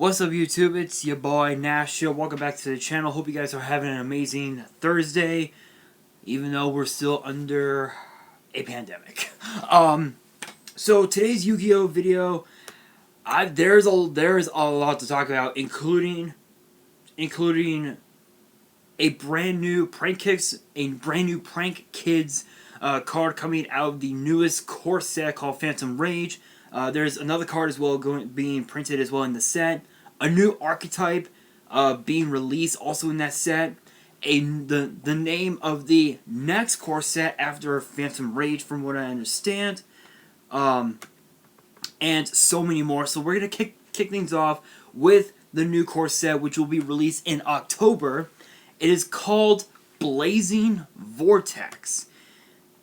What's up, YouTube? It's your boy Nash. Welcome back to the channel. Hope you guys are having an amazing Thursday, even though we're still under a pandemic. So today's Yu-Gi-Oh video, there's a lot to talk about, including a brand new Prank Kids card coming out of the newest core set called Phantom Rage. There's another card as well being printed as well in the set. A new archetype being released also in that set. The name of the next core set after Phantom Rage, from what I understand. And so many more. So we're gonna kick things off with the new core set, which will be released in October. It is called Blazing Vortex,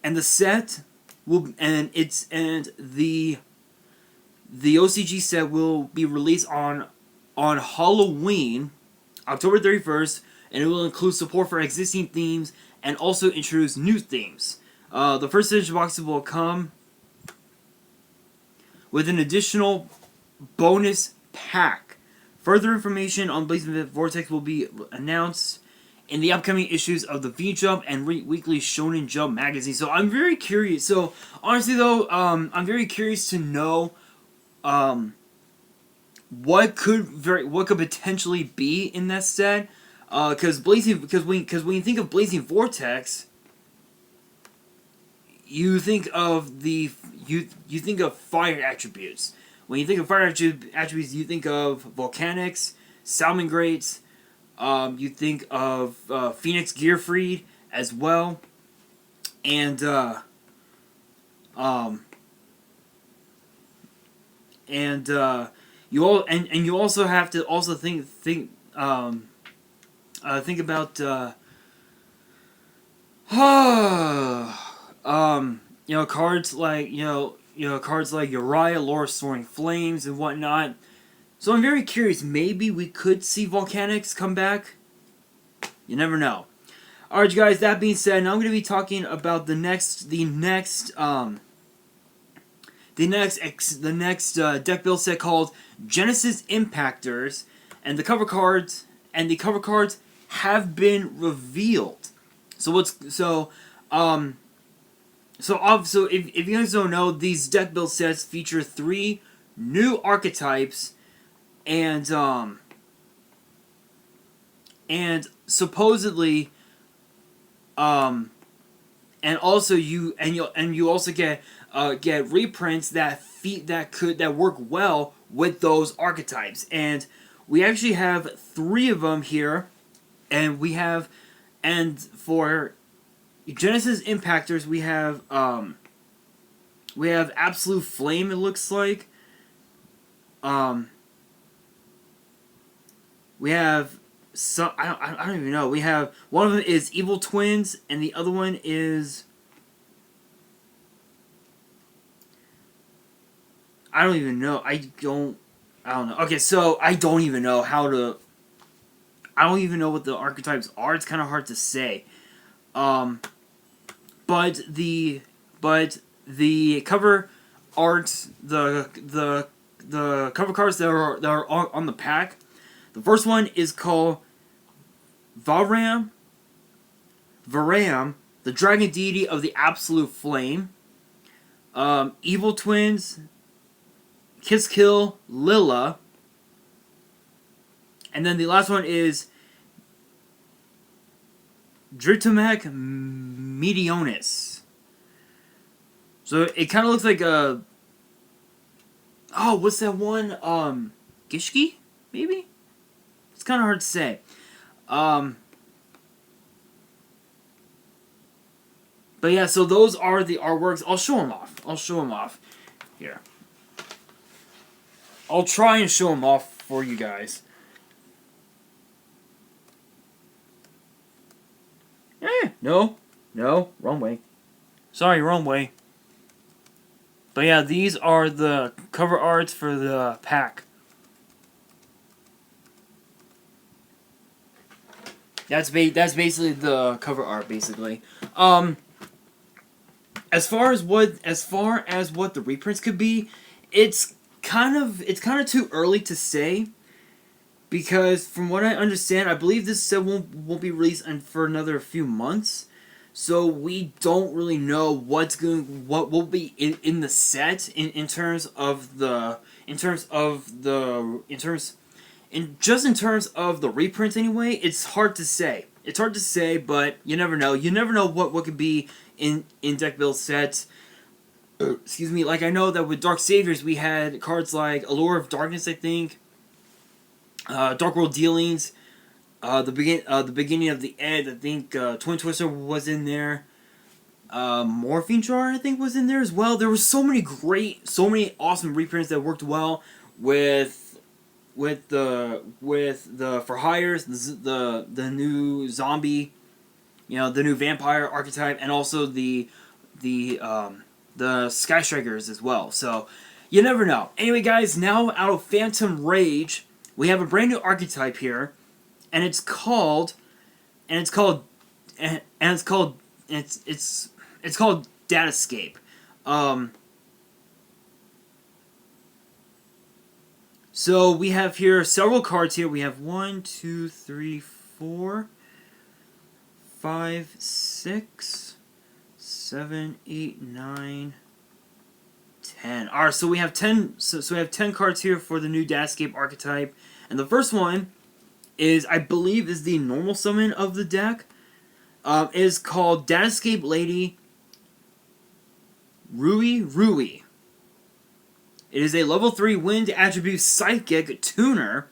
and the set will the OCG set will be released on Halloween, October 31st, and it will include support for existing themes and also introduce new themes. The first edition boxes will come with an additional bonus pack. Further information on Blazing Vortex will be announced in the upcoming issues of the V-Jump and Weekly Shonen Jump magazine. So I'm very curious. So honestly though, I'm very curious to know what could potentially be in that set. Because when you think of Blazing Vortex, you think of you think of fire attributes. When you think of fire attributes, you think of volcanics, salmon grates. You think of Phoenix Gearfried as well, and you also have to think about cards like cards like Uriah, Lord Soaring Flames, and whatnot. So I'm very curious. Maybe we could see volcanics come back. You never know. Alright, guys. That being said, now I'm going to be talking about the next deck build set called Genesis Impactors, and the cover cards have been revealed. So if you guys don't know, these deck build sets feature 3 new archetypes, and supposedly and also you also get reprints that work well with those archetypes. And we actually have 3 of them here, and for Genesis Impactors we have Absolute Flame, it looks like. We have some, I don't even know. We have, one of them is Evil Twins, and the other one is, I don't even know. I don't know. Okay, so I don't even know what the archetypes are. It's kind of hard to say. But the cover art, the cover cards that are on the pack. The first one is called Varam, the dragon deity of the absolute flame. Evil Twins, Kill Lila. And then the last one is Dritomac Medionis. So it kind of looks like a... Oh, what's that one? Gishki? Maybe? It's kind of hard to say. But yeah, so those are the artworks. I'll show them off. Here. I'll try and show them off for you guys. No, wrong way. Sorry, wrong way. But yeah, these are the cover arts for the pack. That's basically the cover art, basically. As far as what the reprints could be, it's kind of too early to say. because from what I understand, I believe this set won't be released for another few months. So we don't really know what will be in the set in terms of the in terms of the in terms in terms of the reprints anyway. It's hard to say. It's hard to say, but you never know. You never know what could be in deck build sets. Excuse me. Like I know that with Dark Saviors we had cards like Allure of Darkness, I think, Dark World Dealings, the beginning of the end. I think Twin Twister was in there. Morphine Jar, I think, was in there as well. There were so many awesome reprints that worked well with the for hires, the new zombie, the new vampire archetype, and also the Sky Strikers as well. So you never know. Anyway, guys, now out of Phantom Rage, we have a brand new archetype here, and it's called Datascape. So we have here several cards here. We have 1, 2, 3, 4, 5, 6, 7, 8, 9, 10. Alright, so we have 10. So we have 10 cards here for the new Datascape archetype, and the first one I believe is the normal summon of the deck. Is called Datascape Lady Rui. It is a level 3 wind attribute psychic tuner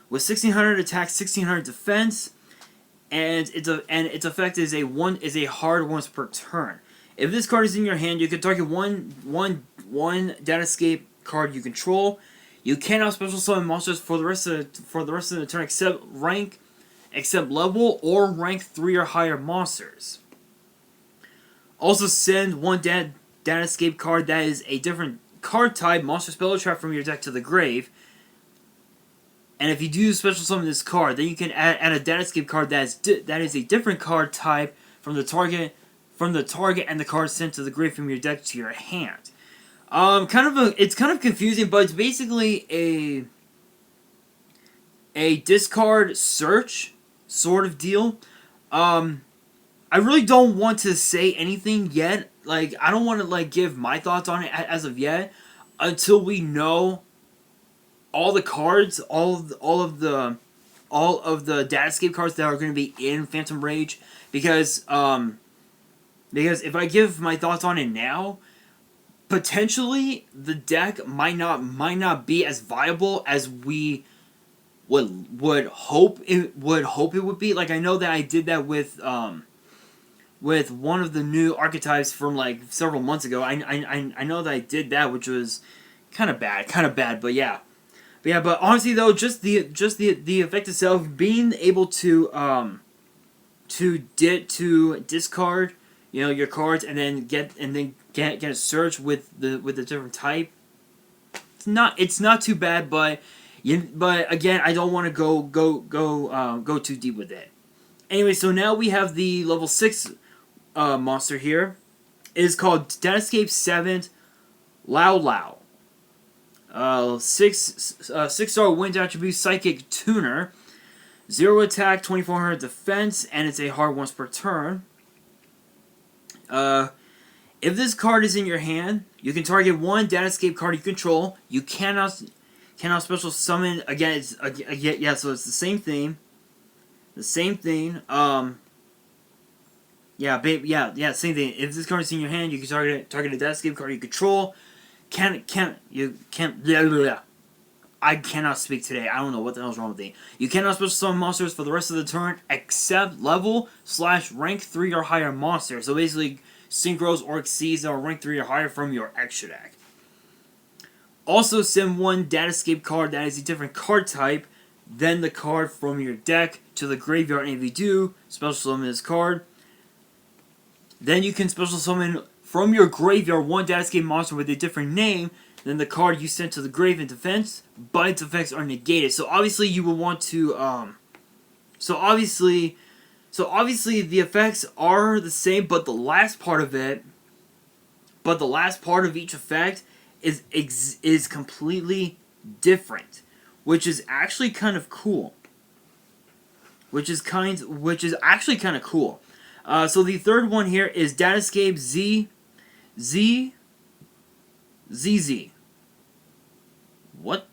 with 1600 attack, 1600 defense, and its effect is a hard once per turn. If this card is in your hand, you can target one Datascape card you control. You cannot special summon monsters for the rest of the turn except level or rank 3 or higher monsters. Also send one Datascape card that is a different card type, monster, spell, or trap from your deck to the grave. And if you do special summon this card, then you can add a Datascape card that is a different card type from the target and the card sent to the grave from your deck to your hand. It's kind of confusing, but it's basically a discard search sort of deal. I really don't want to say anything yet. Like, I don't want to give my thoughts on it as of yet until we know all the cards, all of the Datascape cards that are going to be in Phantom Rage, because if I give my thoughts on it now, potentially the deck might not be as viable as we would hope it would be. Like, I know that I did that with one of the new archetypes from several months ago. I know that I did that, which was kind of bad, but yeah. But honestly though, just the effect itself, being able to discard your cards and then get a search with the different type. It's not too bad, but again, I don't want to go too deep with it. Anyway, so now we have the level 6 monster here. It is called Datascape 7th Lao. 6-star wind attribute psychic tuner, 0 attack, 2400 defense, and it's a hard once per turn. If this card is in your hand, you can target one Datascape card you control. You cannot special summon again. So it's the same thing. Same thing. Same thing. If this card is in your hand, you can target a Datascape card you control. I cannot speak today. I don't know what the hell's wrong with me. You cannot special summon monsters for the rest of the turn except level/rank 3 or higher monsters. So basically, synchros or exceeds that are rank 3 or higher from your extra deck. Also send one Datascape card that is a different card type than the card from your deck to the graveyard, and if you do, special summon this card. Then you can special summon from your graveyard one Datascape monster with a different name than the card you sent to the grave in defense, but its effects are negated. So obviously you will want to So obviously the effects are the same, but the last part of each effect is completely different. which is actually kind of cool. Which is actually kind of cool. So the third one here is Datascape ZZ. What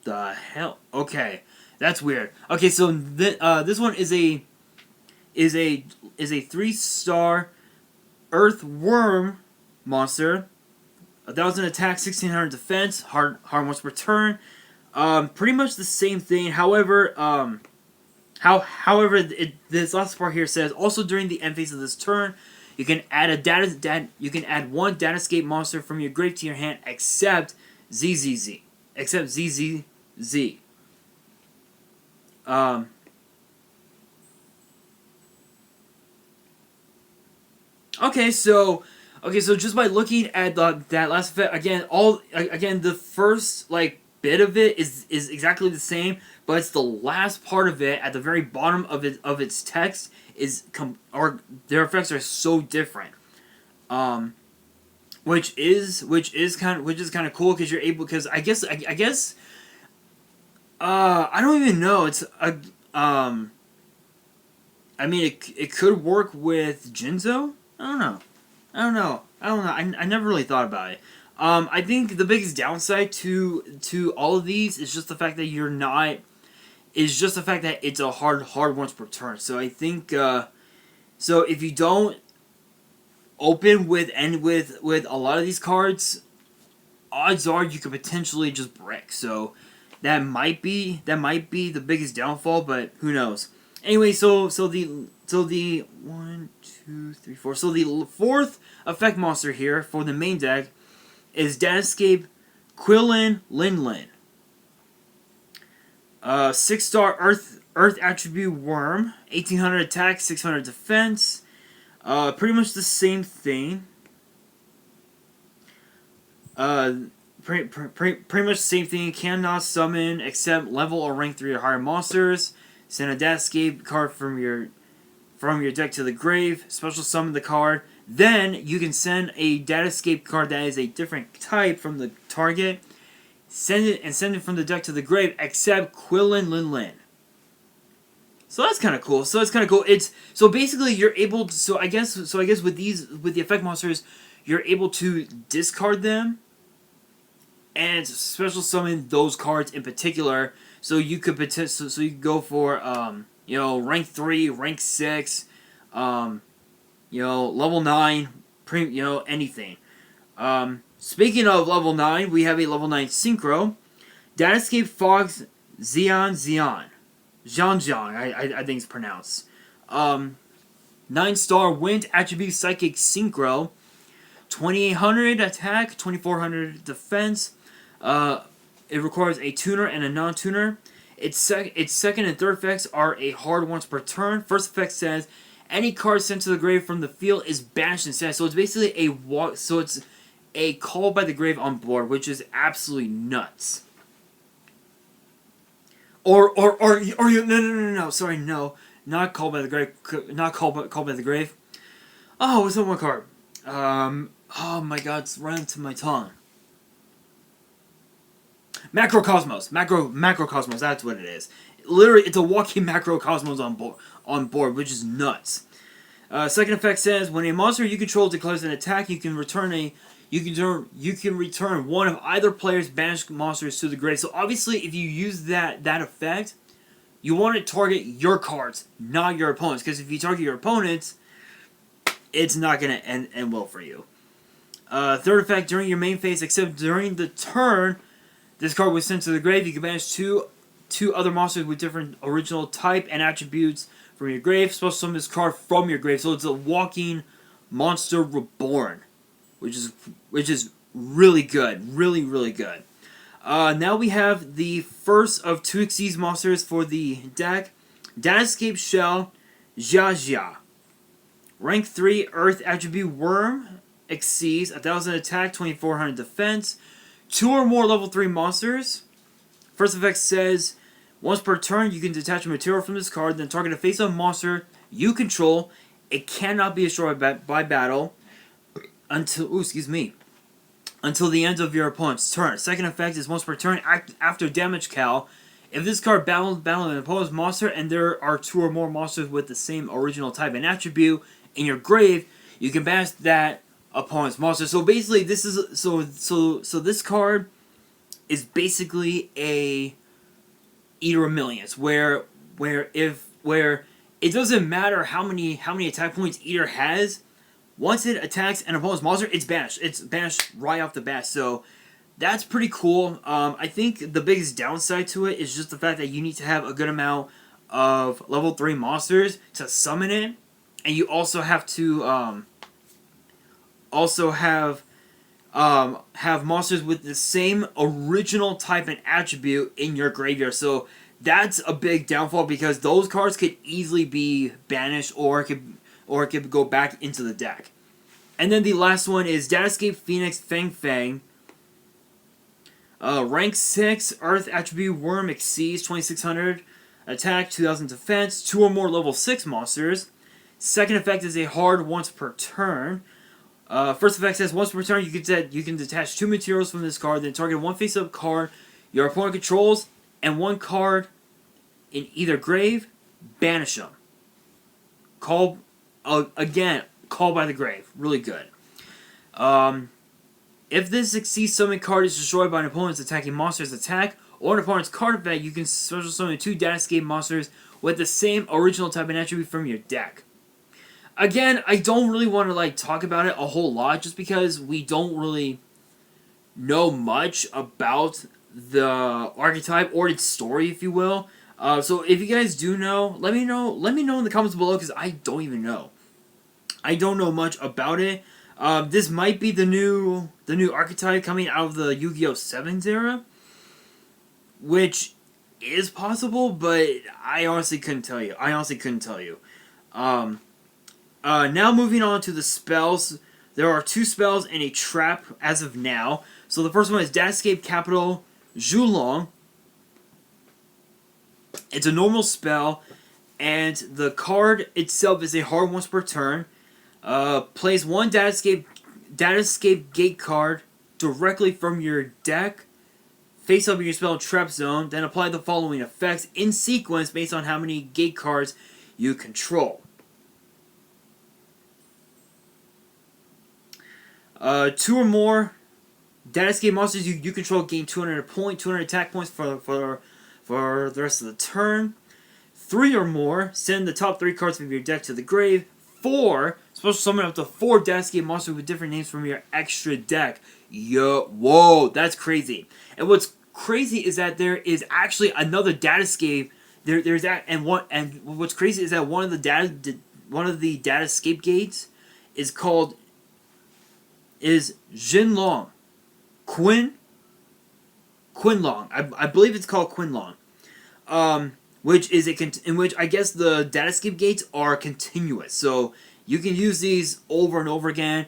the hell? Okay, that's weird. Okay, so this one is a 3-star earthworm monster. 1,000 attack, 1,600 defense, hard once per turn. Pretty much the same thing. However, this last part here says also during the end phase of this turn, you can add one Datascape monster from your grave to your hand, except ZZZ. Okay, so just by looking at that last effect again, the first bit of it is exactly the same, but it's the last part of it at the very bottom of its text their effects are so different, which is kind of cool because you're able, because I guess I don't even know, it's a I mean it could work with Jinzo. I don't know. I never really thought about it. I think the biggest downside to all of these is just the fact that it's a hard once per turn. So I think so if you don't open with a lot of these cards, odds are you could potentially just brick. So that might be the biggest downfall, but who knows? Anyway, so the 1, 2, 3, 4. So the fourth effect monster here for the main deck is Datascape Quillin Linlin. 6-star Earth attribute worm, 1,800 attack, 600 defense. Pretty much the same thing. Pretty much the same thing. Cannot summon except level or rank 3 or higher monsters. Send a Datascape card from your deck to the grave. Special summon the card. Then you can send a Datascape card that is a different type from the target. Send it from the deck to the grave, except Quillin Linlin. So that's kind of cool. It's so basically you're able to, so I guess with the effect monsters, you're able to discard them and special summon those cards in particular. So you could so you could go for rank 3, rank 6, level 9, anything. Speaking of level 9, we have a level 9 synchro, Datascape Fox Xian. I think it's pronounced. 9-star Wind Attribute Psychic Synchro, 2,800 attack, 2,400 defense. It requires a tuner and a non-tuner. Its second and third effects are a hard once per turn. First effect says any card sent to the grave from the field is banished instead. So it's basically it's a call by the grave on board, which is absolutely nuts. Or you no, sorry, no, not call by the grave, not call by the grave. Oh, what's that one card? Oh my God, it's running to my tongue. Macrocosmos, Macrocosmos. That's what it is. Literally, it's a walking Macrocosmos on board, which is nuts. Second effect says when a monster you control declares an attack, you can return one of either player's banished monsters to the grave. So obviously, if you use that effect, you want to target your cards, not your opponents. Because if you target your opponents, it's not gonna end well for you. Third effect during your main phase, except during the turn this card was sent to the grave, you can banish two other monsters with different original type and attributes from your grave. Special summon this card from your grave, so it's a walking monster reborn, which is really good, really good. Now we have the first of 2 Xyz monsters for the deck, Datascape Shell YuGiOh. Rank 3 Earth attribute worm, Xyz, 1,000 attack, 2,400 defense. 2 or more level 3 monsters. First effect says, once per turn, you can detach a material from this card, then target a face-up monster you control. It cannot be destroyed by battle until until the end of your opponent's turn. Second effect is once per turn after damage cal. If this card battles an opponent's monster and there are 2 or more monsters with the same original type and attribute in your grave, you can banish that opponent's monster. So basically, this is so this card is basically a Eater of Millions, where it doesn't matter how many attack points Eater has. Once it attacks an opponent's monster, it's banished. It's banished right off the bat. So that's pretty cool. I think the biggest downside to it is just the fact that you need to have a good amount of level 3 monsters to summon it, and you also have to have monsters with the same original type and attribute in your graveyard. So that's a big downfall because those cards could easily be banished or it could go back into the deck. And then the last one is Datascape Phoenix Fang Fang. Rank 6, Earth Attribute Worm exceeds 2600 attack, 2000 defense, 2 or more level 6 monsters. Second effect is a hard once per turn. First effect says once per turn you can detach 2 materials from this card, then target 1 face-up card your opponent controls and 1 card in either grave, banish them. Call by the grave. Really good. If this exceeds summon card is destroyed by an opponent's attacking monster's attack or an opponent's card effect, you can special summon 2 Datascape monsters with the same original type and attribute from your deck. Again, I don't really want to talk about it a whole lot just because we don't really know much about the archetype or its story, if you will. So if you guys do know, let me know in the comments below because I don't even know. I don't know much about it. This might be the new archetype coming out of the YuGiOh 7s era, which is possible, but I honestly couldn't tell you. Now moving on to the spells. There are 2 spells and a trap as of now. So the first one is Datascape Capital Zhulong. It's a normal spell, and the card itself is a hard once per turn. Plays 1 Datascape Gate card directly from your deck, face up in your spell trap zone, then apply the following effects in sequence based on how many gate cards you control. 2 or more Datascape monsters you control gain 200 attack points for the rest of the turn. 3 or more, send the top 3 cards from your deck to the grave. 4, special summon up to 4 Datascape monsters with different names from your extra deck. Whoa, that's crazy. And what's crazy is that there is actually another Datascape. There's that, and what's crazy is that one of the Datascape gates is Jinlong. Quinlong. I believe it's called Quinlong. Which is in which I guess the Datascape gates are continuous, so you can use these over and over again.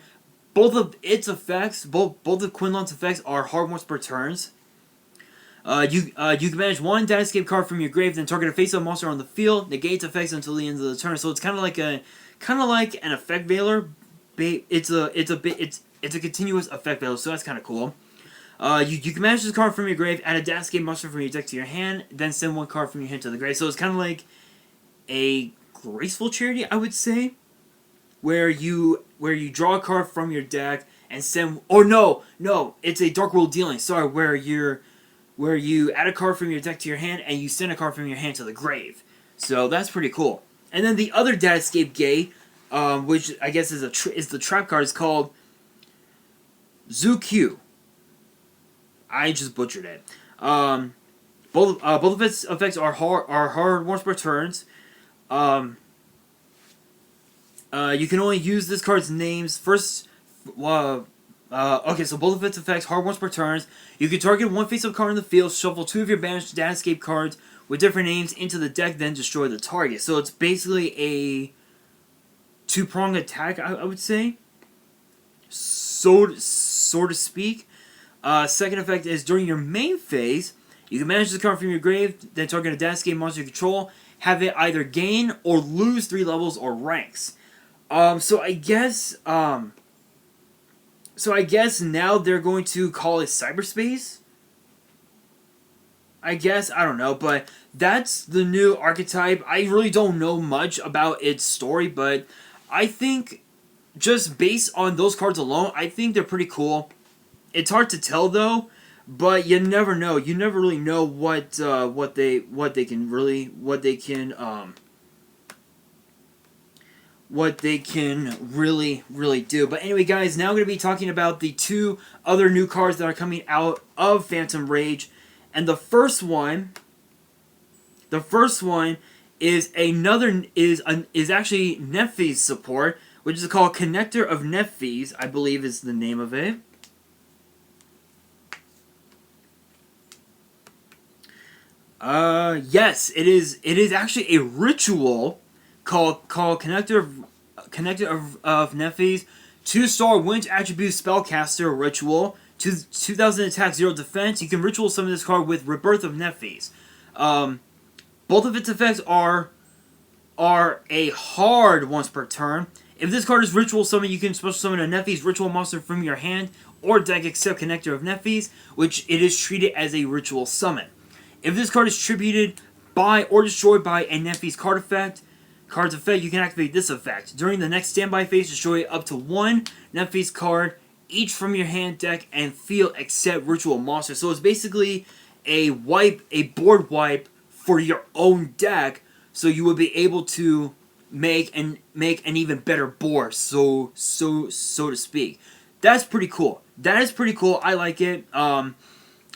Both of its effects, both of Quinlong's effects, are hard once per turns. You can manage 1 Datascape card from your grave, then target a face-up monster on the field. Negate effects until the end of the turn. So it's kind of like an effect veiler. It's a continuous effect veiler, so that's kind of cool. You can manage this card from your grave, add a Datascape monster from your deck to your hand, then send 1 card from your hand to the grave. So it's kind of like a graceful charity, I would say, where you draw a card from your deck and send. Oh no, it's a Dark World Dealing. Sorry, where you add a card from your deck to your hand and you send a card from your hand to the grave. So that's pretty cool. And then the other Datascape gate, which I guess is the trap card, is called Zukyu. I just butchered it. Both of its effects are hard once per turns. You can only use this card's names first. Okay, so both of its effects hard once per turns. You can target 1 face-up card in the field, shuffle 2 of your banished Datascape cards with different names into the deck, then destroy the target. So it's basically a 2-pronged attack, I would say, so to speak. Second effect is during your main phase, you can manage the card from your grave, then target a Datascape monster you control, have it either gain or lose 3 levels or ranks. So I guess So I guess now they're going to call it cyberspace. I guess, I don't know, but that's the new archetype. I really don't know much about its story, but I think just based on those cards alone, I think they're pretty cool. It's hard to tell though, but you never know. You never really know what they can really really do. But anyway, guys, now I'm going to be talking about the two other new cards that are coming out of Phantom Rage. And the first one is actually nephthys support, which is called Connector of Nephthys, I believe is the name of it. Yes, it is. It is actually a ritual called Connector of Nephthys. 2-star Winch attribute spellcaster ritual. 2000 attack, 0 defense. You can ritual summon this card with Rebirth of Nephthys. Both of its effects are a hard once per turn. If this card is ritual summon, you can special summon a Nephthys ritual monster from your hand or deck except Connector of Nephthys, which it is treated as a ritual summon. If this card is tributed by or destroyed by a Nephthys card's effect, you can activate this effect. During the next standby phase, destroy up to one Nephthys card, each from your hand, deck, and field except ritual monster. So it's basically a board wipe for your own deck, so you will be able to make an even better board, so to speak. That's pretty cool. That is pretty cool. I like it. I've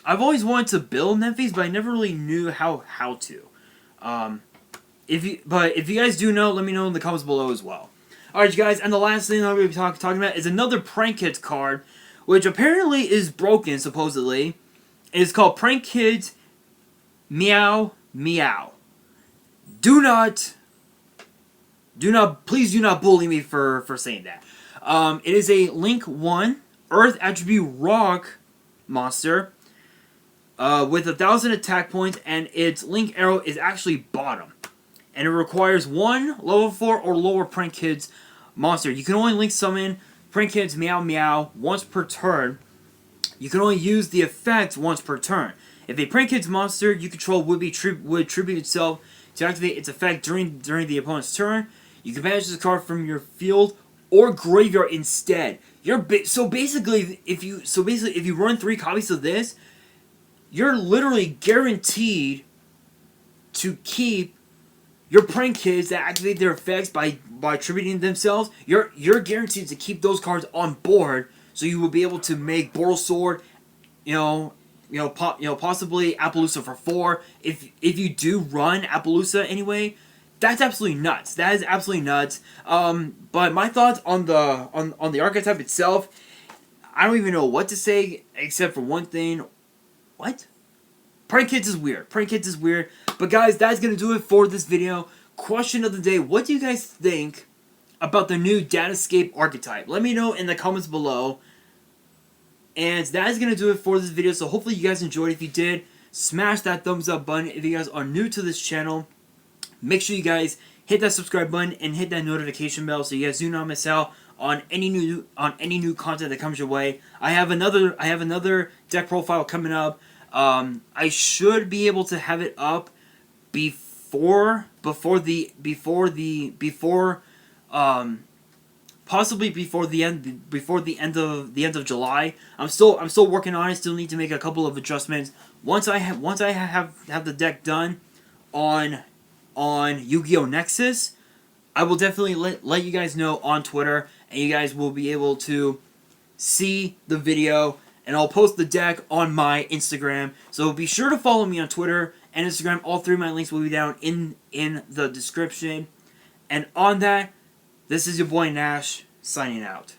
always wanted to build Nephthys, but I never really knew how to. If you guys do know, let me know in the comments below as well. Alright, you guys, and the last thing I'm going to be talking about is another Prank Kids card, which apparently is broken, supposedly. It is called Prank Kids Meow Meow. Please do not bully me for saying that. It is a Link 1 Earth attribute rock monster with 1,000 attack points, and its Link arrow is actually bottom. And it requires one level 4 or lower Prank Kids monster. You can only Link summon Prank Kids Meow Meow once per turn. You can only use the effect once per turn. If a Prank Kids monster you control would tribute itself to activate its effect during the opponent's turn, you can banish this card from your field or graveyard instead. So basically, if you run 3 copies of this, you're literally guaranteed to keep your Prank Kids that activate their effects by tributing themselves. You're guaranteed to keep those cards on board, so you will be able to make Boral Sword, possibly Appaloosa for 4. If you do run Appaloosa anyway, that's absolutely nuts. That is absolutely nuts. But my thoughts on the archetype itself, I don't even know what to say except for one thing. What? Prank Kids is weird. Prank Kids is weird. But guys, that's going to do it for this video. Question of the day. What do you guys think about the new Datascape archetype? Let me know in the comments below. And that is going to do it for this video. So hopefully you guys enjoyed. If you did, smash that thumbs up button. If you guys are new to this channel, make sure you guys hit that subscribe button and hit that notification bell so you guys do not miss out on any new content that comes your way. I have another deck profile coming up. I should be able to have it up possibly before the end of July. I'm still working on it. Still need to make a couple of adjustments. Once I have the deck done on Yu-Gi-Oh! Nexus, I will definitely let you guys know on Twitter, and you guys will be able to see the video, and I'll post the deck on my Instagram. So be sure to follow me on Twitter and Instagram. All 3 of my links will be down in the description. And on that, this is your boy Nash, signing out.